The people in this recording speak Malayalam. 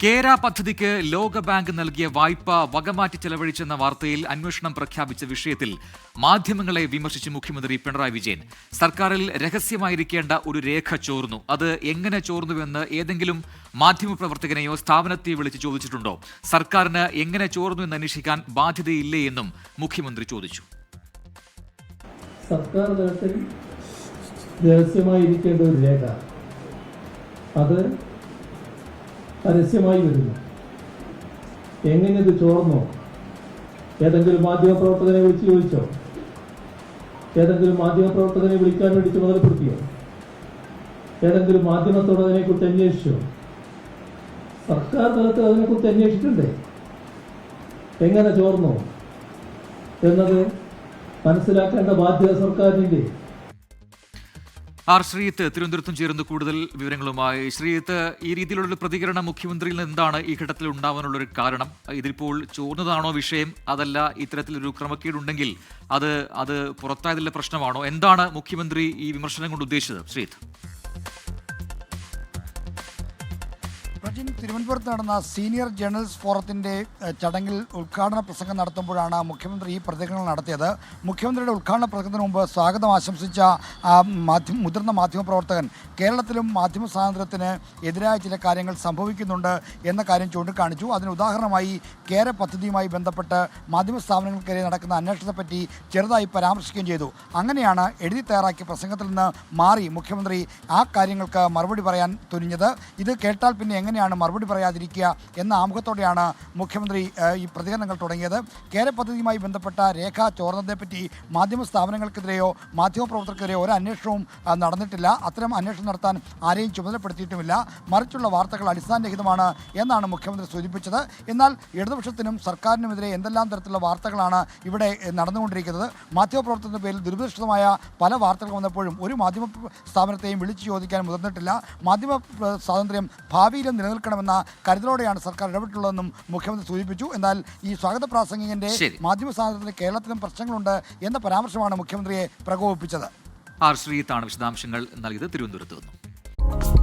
കേര പദ്ധതിക്ക് ലോകബാങ്ക് നൽകിയ വായ്പ വകമാറ്റി ചെലവഴിച്ചെന്ന വാർത്തയിൽ അന്വേഷണം പ്രഖ്യാപിച്ച വിഷയത്തിൽ മാധ്യമങ്ങളെ വിമർശിച്ച് മുഖ്യമന്ത്രി പിണറായി വിജയൻ. സർക്കാരിൽ രഹസ്യമായിരിക്കേണ്ട ഒരു രേഖ ചോർന്നു. അത് എങ്ങനെ ചോർന്നുവെന്ന് ഏതെങ്കിലും മാധ്യമപ്രവർത്തകനെയോ സ്ഥാപനത്തെയോ വിളിച്ച് ചോദിച്ചിട്ടുണ്ടോ? സർക്കാരിന് എങ്ങനെ ചോർന്നു എന്ന് അന്വേഷിക്കാൻ ബാധ്യതയില്ലേ എന്നും മുഖ്യമന്ത്രി ചോദിച്ചു. സർക്കാർ തലത്തിൽ രഹസ്യമായിരിക്കേണ്ട ഒരു രേഖ അത് പരസ്യമായി വരുന്നു. എങ്ങനെ ഇത് ചോർന്നോ? ഏതെങ്കിലും മാധ്യമപ്രവർത്തകനെ വിളിച്ച് ചോദിച്ചോ? ഏതെങ്കിലും മാധ്യമപ്രവർത്തകനെ വിളിക്കാൻ വേണ്ടി ചുമതലപ്പെടുത്തിയോ? ഏതെങ്കിലും മാധ്യമത്തോട് അതിനെക്കുറിച്ച് അന്വേഷിച്ചോ? സർക്കാർ തലത്തിൽ അതിനെക്കുറിച്ച് അന്വേഷിച്ചിട്ടുണ്ടേ. എങ്ങനെ ചോർന്നോ എന്നത് മനസ്സിലാക്കേണ്ട ബാധ്യത സർക്കാരിൻ്റെ. ആർ ശ്രീജിത്ത് തിരുവനന്തപുരത്തും ചേർന്ന് കൂടുതൽ വിവരങ്ങളുമായി. ശ്രീജിത്ത്, ഈ രീതിയിലുള്ള പ്രതികരണം മുഖ്യമന്ത്രിയിൽ നിന്ന് എന്താണ് ഈ ഘട്ടത്തിൽ ഉണ്ടാവാനുള്ളൊരു കാരണം? ഇതിപ്പോൾ ചോർന്നതാണോ വിഷയം, അതല്ല ഇത്തരത്തിലൊരു ക്രമക്കേടുണ്ടെങ്കിൽ അത് പുറത്തായതിലെ പ്രശ്നമാണോ? എന്താണ് മുഖ്യമന്ത്രി ഈ വിമർശനം കൊണ്ട് ഉദ്ദേശിച്ചത്? ശ്രീജിത്ത്, തിരുവനന്തപുരത്ത് നടന്ന സീനിയർ ജേർണലിസ്റ്റ് ഫോറത്തിന്റെ ചടങ്ങിൽ ഉദ്ഘാടന പ്രസംഗം നടത്തുമ്പോഴാണ് മുഖ്യമന്ത്രി ഈ പ്രതികരണം നടത്തിയത്. മുഖ്യമന്ത്രിയുടെ ഉദ്ഘാടന പ്രസംഗത്തിന് മുമ്പ് സ്വാഗതം ആശംസിച്ച മുതിർന്ന മാധ്യമപ്രവർത്തകൻ കേരളത്തിലും മാധ്യമ സ്വാതന്ത്ര്യത്തിന് എതിരായ ചില കാര്യങ്ങൾ സംഭവിക്കുന്നുണ്ട് എന്ന കാര്യം ചൂണ്ടിക്കാണിച്ചു. അതിന് ഉദാഹരണമായി കേര പദ്ധതിയുമായി ബന്ധപ്പെട്ട് മാധ്യമ സ്ഥാപനങ്ങൾക്കെതിരെ നടക്കുന്ന അന്വേഷണത്തെപ്പറ്റി ചെറുതായി പരാമർശിക്കുകയും ചെയ്തു. അങ്ങനെയാണ് എഴുതി തയ്യാറാക്കിയ പ്രസംഗത്തിൽ നിന്ന് മാറി മുഖ്യമന്ത്രി ആ കാര്യങ്ങൾക്ക് മറുപടി പറയാൻ തുനിഞ്ഞത്. ഇത് കേട്ടാൽ പിന്നെ എങ്ങനെയാണ് മറുപടി പറയാതിരിക്കുക എന്ന ആമുഖത്തോടെയാണ് മുഖ്യമന്ത്രി ഈ പ്രതികരണങ്ങൾ തുടങ്ങിയത്. കേര പദ്ധതിയുമായി ബന്ധപ്പെട്ട രേഖ ചോർന്നതിനെപ്പറ്റി മാധ്യമ സ്ഥാപനങ്ങൾക്കെതിരെയോ മാധ്യമപ്രവർത്തകർക്കെതിരെയോ ഒരു അന്വേഷണവും നടന്നിട്ടില്ല. അത്തരം അന്വേഷണം നടത്താൻ ആരെയും ചുമതലപ്പെടുത്തിയിട്ടുമില്ല. മറിച്ചുള്ള വാർത്തകൾ അടിസ്ഥാനരഹിതമാണ് എന്നാണ് മുഖ്യമന്ത്രി സൂചിപ്പിച്ചത്. എന്നാൽ ഇടതുപക്ഷത്തിനും സർക്കാരിനുമെതിരെ എന്തെല്ലാം തരത്തിലുള്ള വാർത്തകളാണ് ഇവിടെ നടന്നുകൊണ്ടിരിക്കുന്നത്. മാധ്യമപ്രവർത്തനത്തിന്റെ പേരിൽ ദുരുപദിഷ്ടമായ പല വാർത്തകൾ വന്നപ്പോഴും ഒരു മാധ്യമ സ്ഥാപനത്തെയും വിളിച്ചു ചോദിക്കാൻ മുതിർന്നിട്ടില്ല. മാധ്യമ സ്വാതന്ത്ര്യം ഭാവിയിലും നിലനിൽക്കണമെന്ന കരുതലോടെയാണ് സർക്കാർ ഇടപെട്ടുള്ളതെന്നും മുഖ്യമന്ത്രി സൂചിപ്പിച്ചു. എന്നാൽ ഈ സ്വാഗത പ്രാസംഗികന്റെ മാധ്യമ സ്വാതന്ത്ര്യത്തിൽ കേരളത്തിലും പ്രശ്നങ്ങളുണ്ട് എന്ന പരാമർശമാണ് മുഖ്യമന്ത്രിയെ പ്രകോപിപ്പിച്ചത്. ആർ ശ്രീജിത്താണ് വിശദാംശങ്ങൾ നൽകിയത് തിരുവനന്തപുരത്ത് നിന്നും.